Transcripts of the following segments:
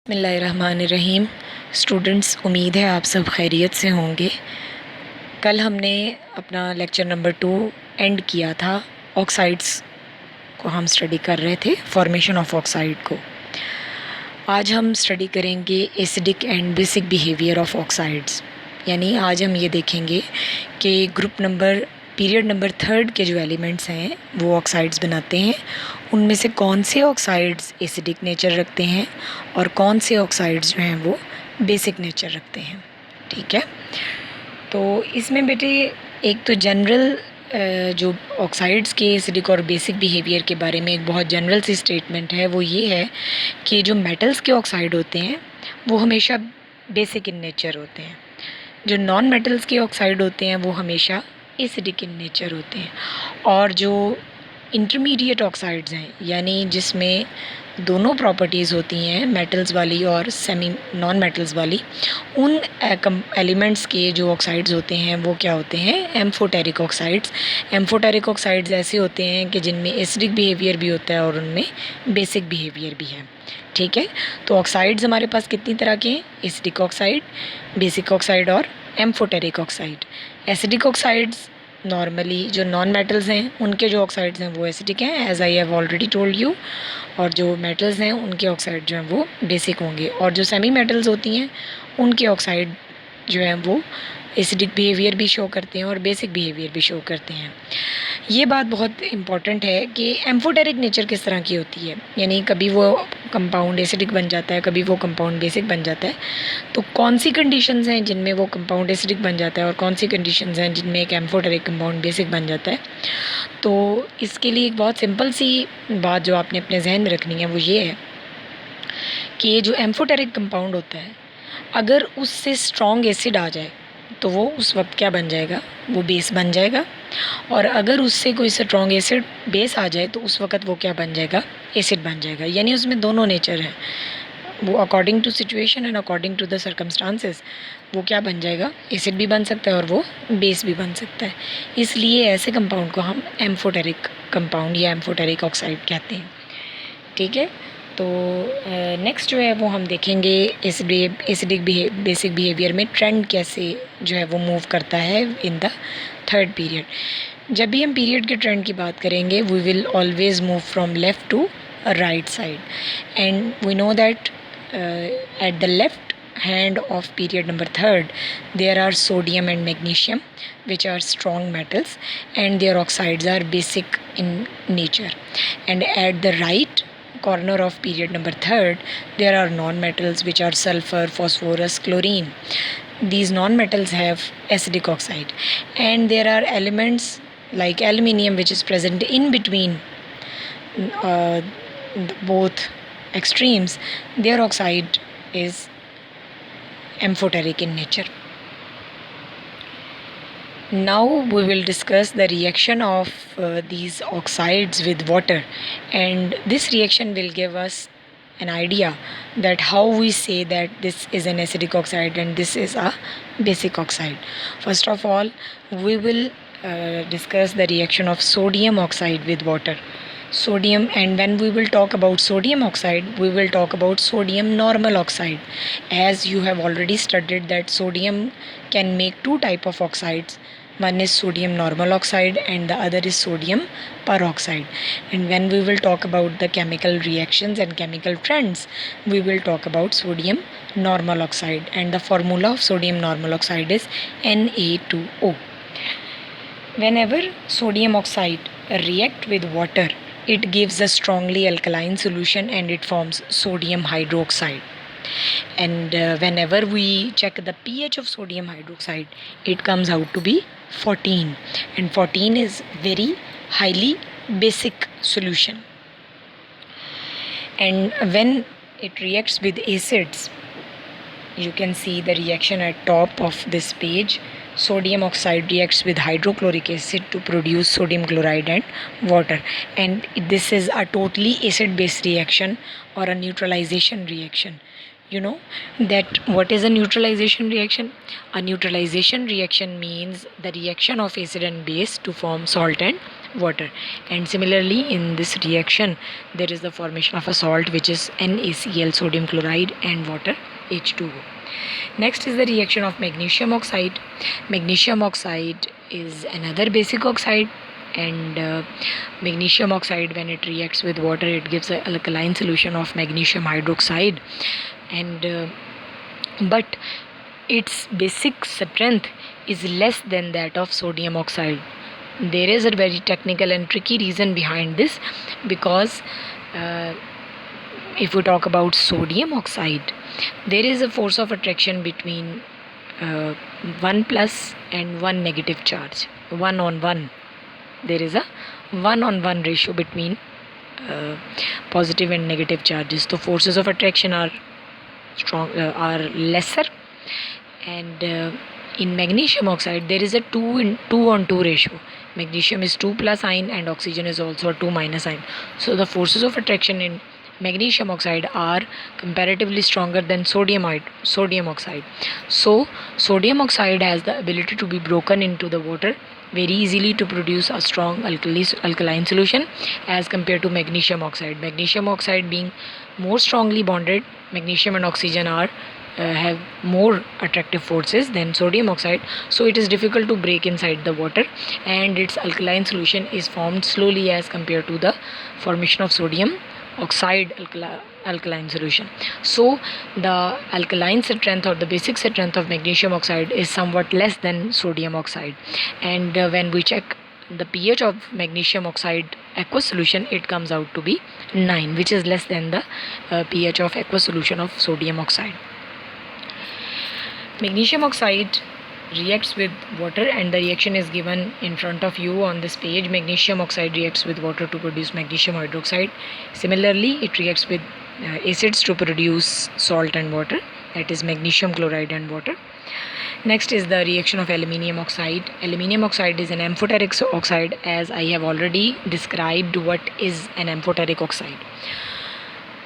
बिस्मिल्लाहिर्रहमानिर्रहीम। स्टूडेंट्स, उम्मीद है आप सब खैरियत से होंगे। कल हमने अपना लेक्चर नंबर 2 एंड किया था। ऑक्साइड्स को हम स्टडी कर रहे थे, फॉर्मेशन ऑफ ऑक्साइड को। आज हम स्टडी करेंगे acidic and basic behaviour of oxides. यानी आज हम ये देखेंगे कि पीरियड नंबर 3 के जो एलिमेंट्स हैं वो ऑक्साइड्स बनाते हैं, उनमें से कौन से ऑक्साइड्स एसिडिक नेचर रखते हैं और कौन से ऑक्साइड्स जो हैं वो बेसिक नेचर रखते हैं। ठीक है, तो इसमें बेटे एक तो जनरल जो ऑक्साइड्स के एसिडिक और बेसिक बिहेवियर के बारे में एक बहुत जनरल सी स्टेटमेंट है, वो ये है कि जो मेटल्स के ऑक्साइड होते हैं वो हमेशा बेसिक इन नेचर होते हैं। जो नॉन मेटल्स के ऑक्साइड होते हैं वो हमेशा एसिडिक इन नेचर होते हैं। और जो इंटरमीडिएट ऑक्साइड्स हैं, यानी जिसमें दोनों प्रॉपर्टीज़ होती हैं, मेटल्स वाली और सेमी नॉन मेटल्स वाली, उन एलिमेंट्स के जो ऑक्साइड्स होते हैं वो क्या होते हैं? Amphoteric oxides. एम्फोटेरिक ऑक्साइड्स ऐसे होते हैं कि जिनमें एसिडिक बिहेवियर भी होता है और उनमें बेसिक बिहेवियर भी है। ठीक है, तो ऑक्साइड्स हमारे पास कितनी तरह के हैं? एसिडिक ऑक्साइड, बेसिक ऑक्साइड और amphoteric oxide. Acidic oxides normally जो नॉन मेटल्स हैं उनके जो ऑक्साइड्स हैं वो एसिडिक हैं, as I have already told you. और जो मेटल्स हैं उनके ऑक्साइड जो हैं वो बेसिक होंगे। और जो सेमी मेटल्स होती हैं उनके ऑक्साइड जो हैं वो एसिडिक बिहेवियर भी शो करते हैं और बेसिक बिहेवियर भी शो करते हैं। ये बात बहुत इम्पॉर्टेंट है कि एम्फोटेरिक नेचर किस तरह की होती है, यानी कभी वो कंपाउंड एसिडिक बन जाता है, कभी वो कंपाउंड बेसिक बन जाता है। तो कौन सी कंडीशंस हैं जिनमें वो कंपाउंड एसिडिक बन जाता है और कौन सी कंडीशंस हैं जिनमें एक एम्फोटेरिक कंपाउंड बेसिक बन जाता है? तो इसके लिए एक बहुत सिंपल सी बात जो आपने अपने जहन में रखनी है वो ये है कि ये जो एम्फोटेरिक कंपाउंड होता है, अगर उससे स्ट्रॉन्ग एसिड आ जाए तो वो उस वक्त क्या बन जाएगा? वो बेस बन जाएगा। और अगर उससे कोई स्ट्रॉन्ग एसिड बेस आ जाए तो उस वक्त वो क्या बन जाएगा? एसिड बन जाएगा। यानी उसमें दोनों नेचर हैं, वो according to situation and according to the circumstances वो क्या बन जाएगा? एसिड भी बन सकता है और वो बेस भी बन सकता है। इसलिए ऐसे कंपाउंड को हम एम्फोटेरिक कंपाउंड या एम्फोटेरिक ऑक्साइड कहते हैं। ठीक है, तो नेक्स्ट जो है वो हम देखेंगे एसिडिक बेसिक बिहेवियर में ट्रेंड कैसे जो है वो मूव करता है इन द 3rd पीरियड। जब भी हम पीरियड के ट्रेंड की बात करेंगे, we will always move from left to right side, and we know that at the left hand of period number 3rd there are sodium and magnesium, which are strong metals, and their oxides are basic in nature. And at the right corner of period number 3rd there are non-metals, which are sulfur, phosphorus, chlorine. These non-metals have acidic oxide, and there are elements like aluminium which is present in between both extremes. Their oxide is amphoteric in nature. Now we will discuss the reaction of these oxides with water, and this reaction will give us an idea that how we say that this is an acidic oxide and this is a basic oxide. First of all, we will discuss the reaction of sodium oxide with water. Sodium, and when we will talk about sodium oxide, we will talk about sodium normal oxide, as you have already studied that sodium can make two type of oxides. One is sodium normal oxide and the other is sodium peroxide. And when we will talk about the chemical reactions and chemical trends, we will talk about sodium normal oxide, and the formula of sodium normal oxide is Na2O. Whenever sodium oxide react with water, it gives a strongly alkaline solution and it forms sodium hydroxide. And whenever we check the pH of sodium hydroxide, it comes out to be 14, and 14 is very highly basic solution. And when it reacts with acids, you can see the reaction at top of this page. Sodium oxide reacts with hydrochloric acid to produce sodium chloride and water, and this is a totally acid based reaction or a neutralization reaction. You know that what is a neutralization reaction? A neutralization reaction means the reaction of acid and base to form salt and water. And similarly, in this reaction there is the formation of a salt, which is NaCl, sodium chloride, and water, H2O. Next is the reaction of magnesium oxide. Magnesium oxide is another basic oxide, and magnesium oxide, when it reacts with water, it gives an alkaline solution of magnesium hydroxide, and but its basic strength is less than that of sodium oxide. There is a very technical and tricky reason behind this, because if we talk about sodium oxide, there is a force of attraction between 1 plus and 1 negative charge, 1 on 1. There is a 1 on 1 ratio between positive and negative charges. So forces of attraction are lesser, and in magnesium oxide there is a 2 on 2 ratio. Magnesium is 2 plus ion and oxygen is also a 2 minus ion. So the forces of attraction in magnesium oxide are comparatively stronger than sodium oxide. So sodium oxide has the ability to be broken into the water very easily to produce a strong alkaline solution as compared to magnesium oxide. Magnesium oxide being more strongly bonded, magnesium and oxygen are have more attractive forces than sodium oxide, so it is difficult to break inside the water, and its alkaline solution is formed slowly as compared to the formation of sodium oxide alkaline solution. So the alkaline strength or the basic strength of magnesium oxide is somewhat less than sodium oxide, and when we check the pH of magnesium oxide aqueous solution, it comes out to be 9, which is less than the pH of aqueous solution of sodium oxide. Magnesium oxide reacts with water, and the reaction is given in front of you on this page. Magnesium oxide reacts with water to produce magnesium hydroxide. Similarly, it reacts with acids to produce salt and water, that is magnesium chloride and water. Next is the reaction of aluminium oxide. Aluminium oxide is an amphoteric oxide, as I have already described what is an amphoteric oxide.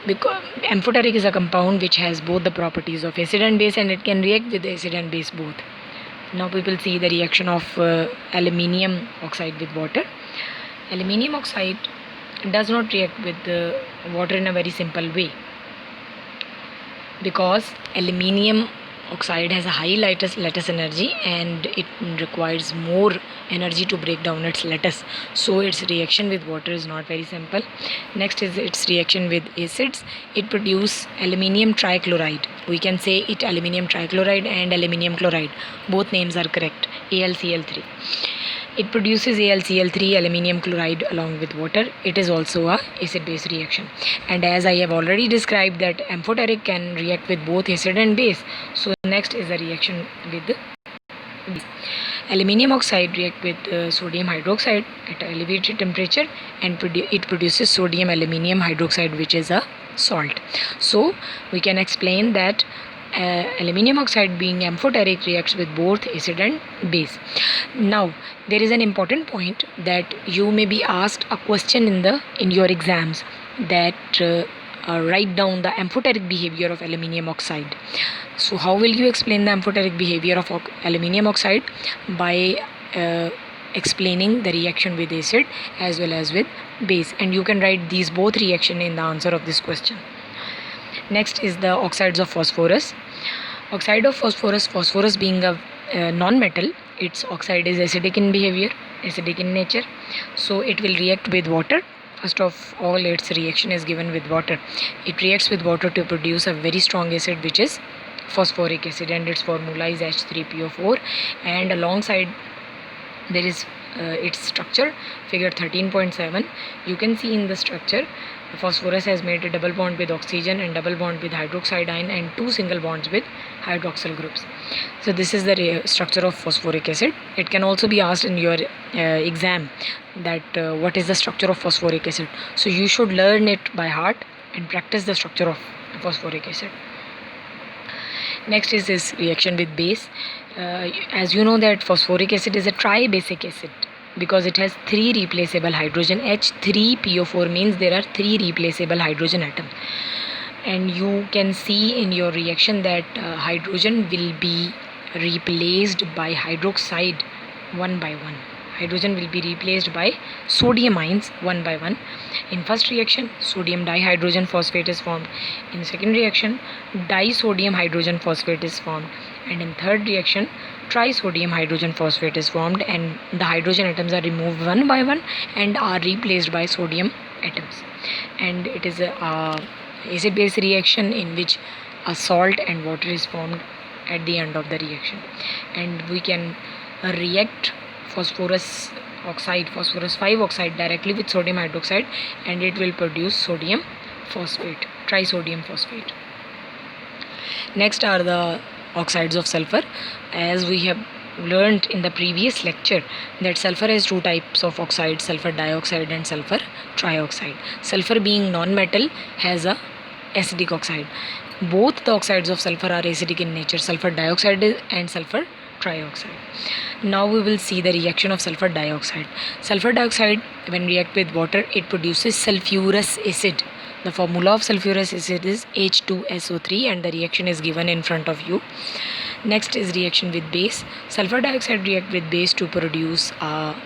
Because amphoteric is a compound which has both the properties of acid and base, and it can react with acid and base both. Now we will see the reaction of aluminium oxide with water. Aluminium oxide does not react with water in a very simple way, because aluminium oxide has a high lattice energy and it requires more energy to break down its lattice, so its reaction with water is not very simple. Next is its reaction with acids. It produces aluminium trichloride. We can say it aluminium trichloride and aluminium chloride, both names are correct, AlCl3. It produces AlCl3, aluminium chloride, along with water. It is also a acid-base reaction. And as I have already described that amphoteric can react with both acid and base. So next is the reaction with base. Aluminium oxide react with sodium hydroxide at elevated temperature, and it produces sodium aluminium hydroxide, which is a salt. So we can explain that aluminium oxide being amphoteric reacts with both acid and base. Now there is an important point that you may be asked a question in your exams, that write down the amphoteric behavior of aluminium oxide. So how will you explain the amphoteric behavior of aluminium oxide? By explaining the reaction with acid as well as with base, and you can write these both reaction in the answer of this question. Next is the oxides of phosphorus. Oxide of phosphorus being a non-metal, its oxide is acidic in behavior, acidic in nature, so it will react with water. First of all, its reaction is given with water. It reacts with water to produce a very strong acid, which is phosphoric acid, and its formula is H3PO4, and alongside there is its structure, figure 13.7. You can see in the structure phosphorus has made a double bond with oxygen and double bond with hydroxide ion and 2 single bonds with hydroxyl groups. So this is the structure of phosphoric acid. It can also be asked in your exam that what is the structure of phosphoric acid. So you should learn it by heart and practice the structure of phosphoric acid. Next is this reaction with base. As you know that phosphoric acid is a tribasic acid, because it has 3 replaceable hydrogen. H3PO4 means there are 3 replaceable hydrogen atoms, and you can see in your reaction that hydrogen will be replaced by hydroxide one by one. hydrogen will be replaced by sodium ions one by one. In first reaction, sodium dihydrogen phosphate is formed. In second reaction, disodium hydrogen phosphate is formed. And in third reaction, trisodium hydrogen phosphate is formed, and the hydrogen atoms are removed one by one and are replaced by sodium atoms. And it is a acid-base reaction in which a salt and water is formed at the end of the reaction. And we can react phosphorus 5 oxide directly with sodium hydroxide, and it will produce sodium phosphate, trisodium phosphate. Next are the oxides of sulfur. As we have learned in the previous lecture that sulfur has two types of oxides, sulfur dioxide and sulfur trioxide. Sulfur being non-metal has a acidic oxide. Both the oxides of sulfur are acidic in nature, sulfur dioxide and sulfur trioxide. Now we will see the reaction of sulfur dioxide. Sulfur dioxide, when react with water, it produces sulfurous acid. The formula of sulfurous acid is H2SO3, and the reaction is given in front of you. Next is reaction with base. Sulfur dioxide react with base to produce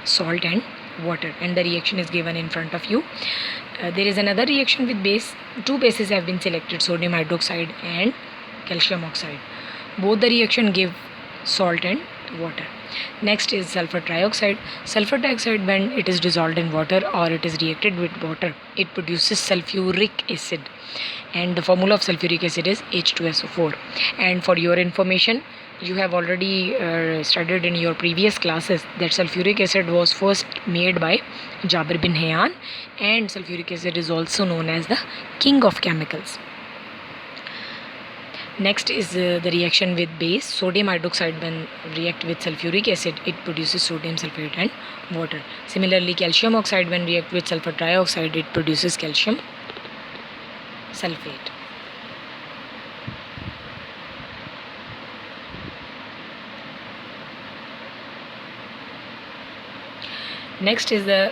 salt and water, and the reaction is given in front of you. There is another reaction with base. Two bases have been selected, sodium hydroxide and calcium oxide. Both the reaction give salt and water. Next is sulfur trioxide. Sulfur dioxide, when it is dissolved in water or it is reacted with water, it produces sulfuric acid, and the formula of sulfuric acid is H2SO4. And for your information, you have already studied in your previous classes that sulfuric acid was first made by Jabir bin Hayyan, and sulfuric acid is also known as the king of chemicals. Next is the reaction with base. Sodium hydroxide, when react with sulfuric acid, it produces sodium sulfate and water. Similarly, calcium oxide, when react with sulfur trioxide, it produces calcium sulfate. Next is the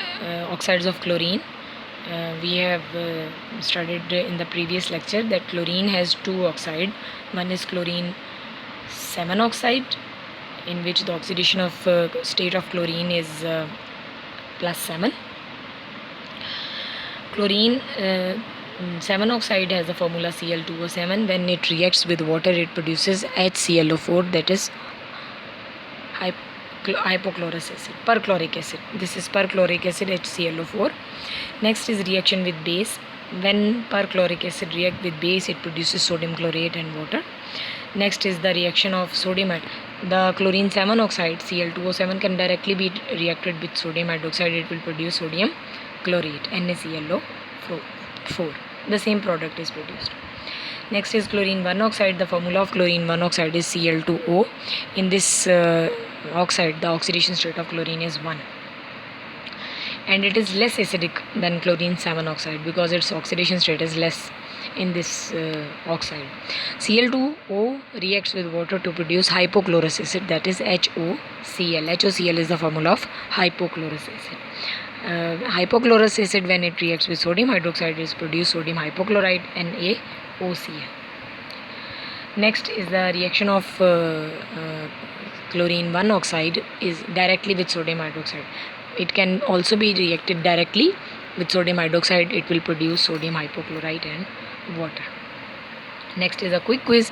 oxides of chlorine. We have studied in the previous lecture that chlorine has two oxides. One is chlorine 7 oxide, in which the oxidation of state of chlorine is +7. Chlorine 7 oxide has the formula Cl2O7. When it reacts with water, it produces HClO4, that is hypochlorous acid, perchloric acid. This is perchloric acid, HClO4. Next is reaction with base. When perchloric acid react with base, it produces sodium chlorate and water. Next is the reaction of sodium. The chlorine 7 oxide, Cl2O7, can directly be reacted with sodium hydroxide. It will produce sodium chlorate, NaClO4. The same product is produced. Next is chlorine 1 oxide. The formula of chlorine 1 oxide is Cl2O. In this oxide, the oxidation state of chlorine is 1, and it is less acidic than chlorine 7 oxide because its oxidation state is less in this oxide. Cl2O reacts with water to produce hypochlorous acid, that is HOCl. HOCl is the formula of hypochlorous acid. Hypochlorous acid, when it reacts with sodium hydroxide, is produce sodium hypochlorite, NaOCl. Next is the reaction of chlorine 1 oxide is directly with sodium hydroxide. It can also be reacted directly with sodium hydroxide. It will produce sodium hypochlorite and water. Next is a quick quiz,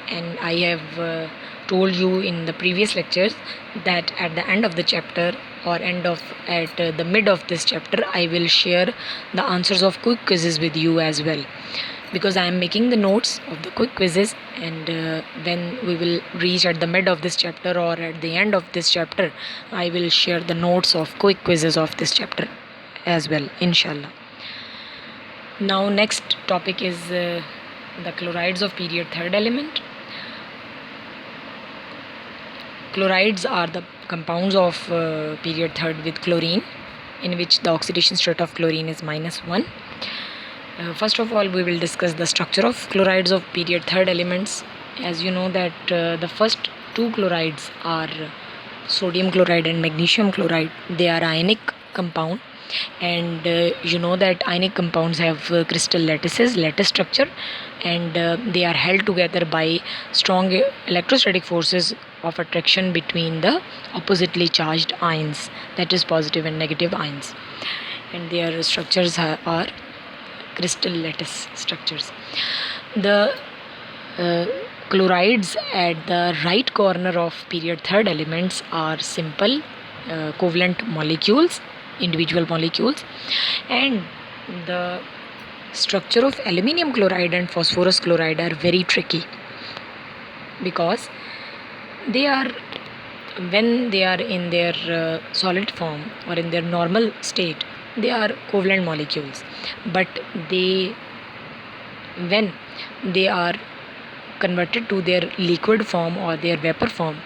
and I have told you in the previous lectures that at the end of the chapter or at the mid of this chapter, I will share the answers of quick quizzes with you as well, because I am making the notes of the quick quizzes, and when we will reach at the mid of this chapter or at the end of this chapter, I will share the notes of quick quizzes of this chapter as well, inshallah. Now next topic is the chlorides of period third element. Chlorides are the compounds of period third with chlorine, in which the oxidation state of chlorine is -1. First of all, we will discuss the structure of chlorides of period third elements. As you know that the first two chlorides are sodium chloride and magnesium chloride. They are ionic compound, And you know that ionic compounds have crystal lattice structure, and they are held together by strong electrostatic forces of attraction between the oppositely charged ions, that is positive and negative ions, and their structures are crystal lattice structures. The uh, chlorides at the right corner of period third elements are simple covalent molecules, individual molecules, and the structure of aluminium chloride and phosphorus chloride are very tricky, because they are, when they are in their solid form or in their normal state, they are covalent molecules, but they, when they are converted to their liquid form or their vapor form,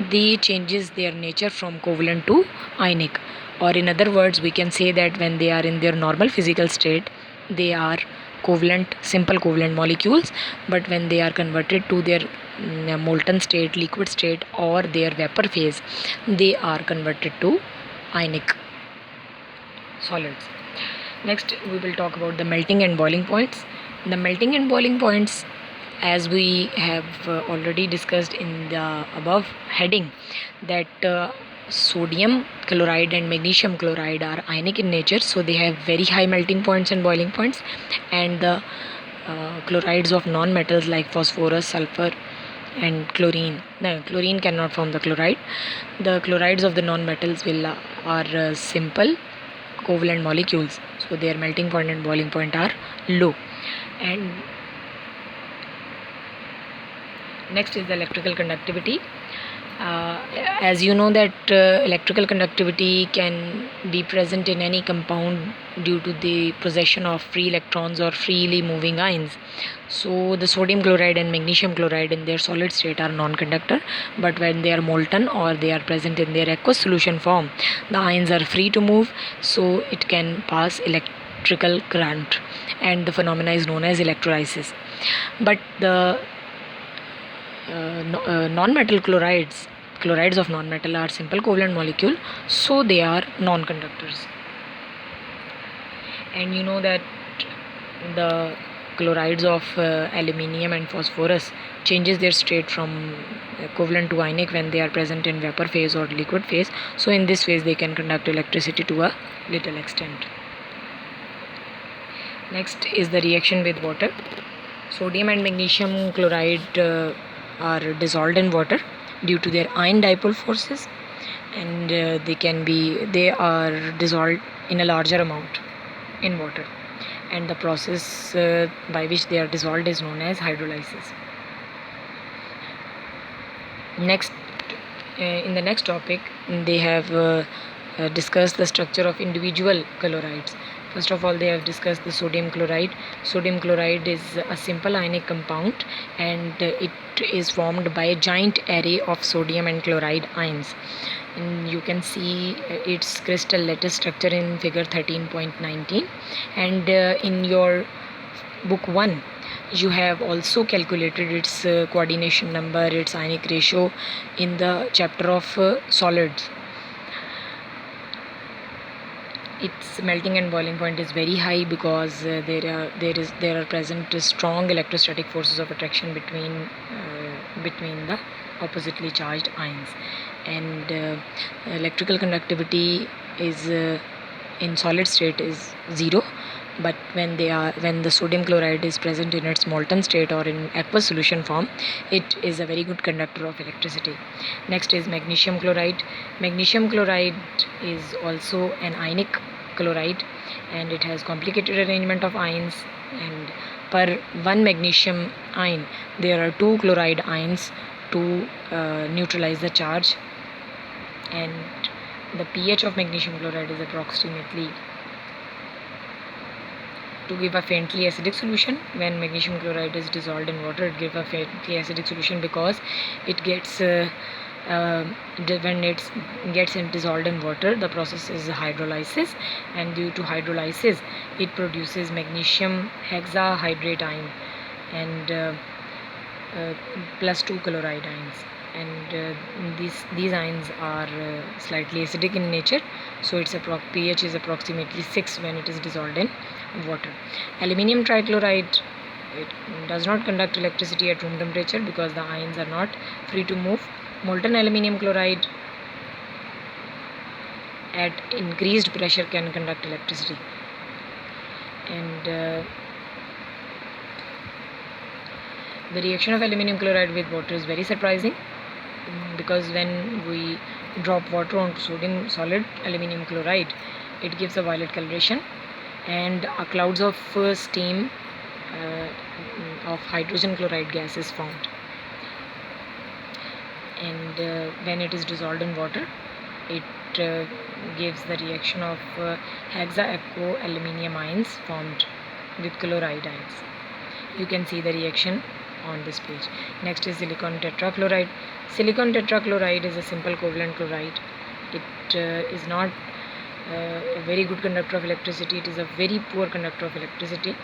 they changes their nature from covalent to ionic. Or in other words, we can say that when they are in their normal physical state, they are covalent, simple covalent molecules, but when they are converted to their molten state, liquid state, or their vapor phase, they are converted to ionic solids. Next, we will talk about the melting and boiling points. The melting and boiling points, as we have already discussed in the above heading, that sodium chloride and magnesium chloride are ionic in nature, so they have very high melting points and boiling points, and the chlorides of non-metals like phosphorus, sulfur, and chlorine. No, chlorine cannot form the chloride. The chlorides of the non-metals are simple covalent molecules, so their melting point and boiling point are low. And next is the electrical conductivity. As you know that electrical conductivity can be present in any compound due to the possession of free electrons or freely moving ions. So the sodium chloride and magnesium chloride in their solid state are non-conductor, but when they are molten or they are present in their aqueous solution form, the ions are free to move, so it can pass electrical current, and the phenomena is known as electrolysis. But the non-metal chlorides of non-metal are simple covalent molecule, so they are non-conductors. And you know that the chlorides of aluminium and phosphorus changes their state from covalent to ionic when they are present in vapor phase or liquid phase, so in this phase they can conduct electricity to a little extent. Next is the reaction with water. Sodium and magnesium chloride are dissolved in water due to their ion dipole forces, and they are dissolved in a larger amount in water, and the process by which they are dissolved is known as hydrolysis. Next, in the next topic, they have discussed the structure of individual chlorides. First of all, they have discussed the sodium chloride. Sodium chloride is a simple ionic compound, and it is formed by a giant array of sodium and chloride ions. And you can see its crystal lattice structure in figure 13.19, and in your book 1 you have also calculated its coordination number, its ionic ratio in the chapter of solids. Its melting and boiling point is very high because there are present strong electrostatic forces of attraction between the oppositely charged ions, and electrical conductivity is in solid state is 0, but when the sodium chloride is present in its molten state or in aqueous solution form, it is a very good conductor of electricity. Next is magnesium chloride. Magnesium chloride is also an ionic chloride, and it has complicated arrangement of ions, and per one magnesium ion there are 2 chloride ions to neutralize the charge, and the pH of magnesium chloride is approximately, to give a faintly acidic solution. When magnesium chloride is dissolved in water, it gives a faintly acidic solution because it gets when it gets dissolved in water, the process is hydrolysis, and due to hydrolysis it produces magnesium hexahydrate ion and plus 2 chloride ions. and these ions are slightly acidic in nature, so its pH is approximately 6 when it is dissolved in water. Aluminium trichloride, it does not conduct electricity at room temperature because the ions are not free to move. Molten aluminium chloride at increased pressure can conduct electricity. And the reaction of aluminium chloride with water is very surprising, because when we drop water onto sodium solid aluminium chloride, it gives a violet coloration, and clouds of steam of hydrogen chloride gas is formed. And when it is dissolved in water, it gives the reaction of hexaecho aluminium ions formed with chloride ions. You can see the reaction on this page. Next is silicon tetrachloride. Silicon tetrachloride is a simple covalent chloride. It is not a very good conductor of electricity. It is a very poor conductor of electricity,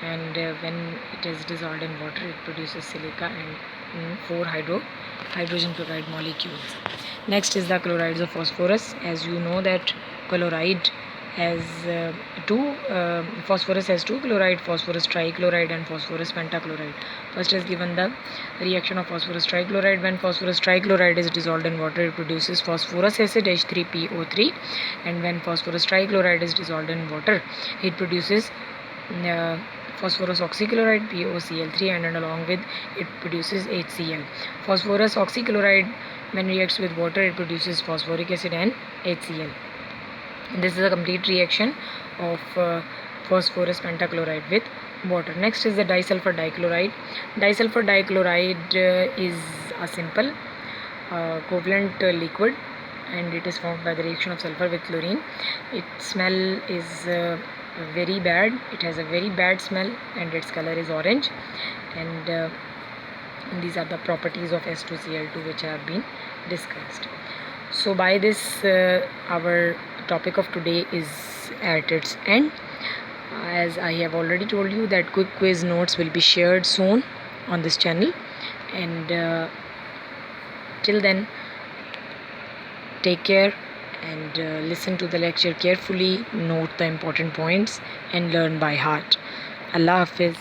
and when it is dissolved in water, it produces silica and 4 hydrogen chloride molecules. Next is the chlorides of phosphorus. As you know that chloride has phosphorus has two chloride, phosphorus trichloride and phosphorus pentachloride. First is given the reaction of phosphorus trichloride. When phosphorus trichloride is dissolved in water, it produces phosphorus acid H3PO3, and when phosphorus trichloride is dissolved in water, it produces phosphorus oxychloride POCl3, and along with it produces HCl. Phosphorus oxychloride, when reacts with water, it produces phosphoric acid and HCl. This is a complete reaction of phosphorus pentachloride with water. Next is the disulfur dichloride. Disulfur dichloride is a simple covalent liquid, and it is formed by the reaction of sulfur with chlorine. Its smell is very bad. It has a very bad smell, and its color is orange. And these are the properties of S2Cl2 which have been discussed. So by this, our topic of today is at its end. As I have already told you that quick quiz notes will be shared soon on this channel, and till then, take care and listen to the lecture carefully, note the important points and learn by heart. Allah Hafiz.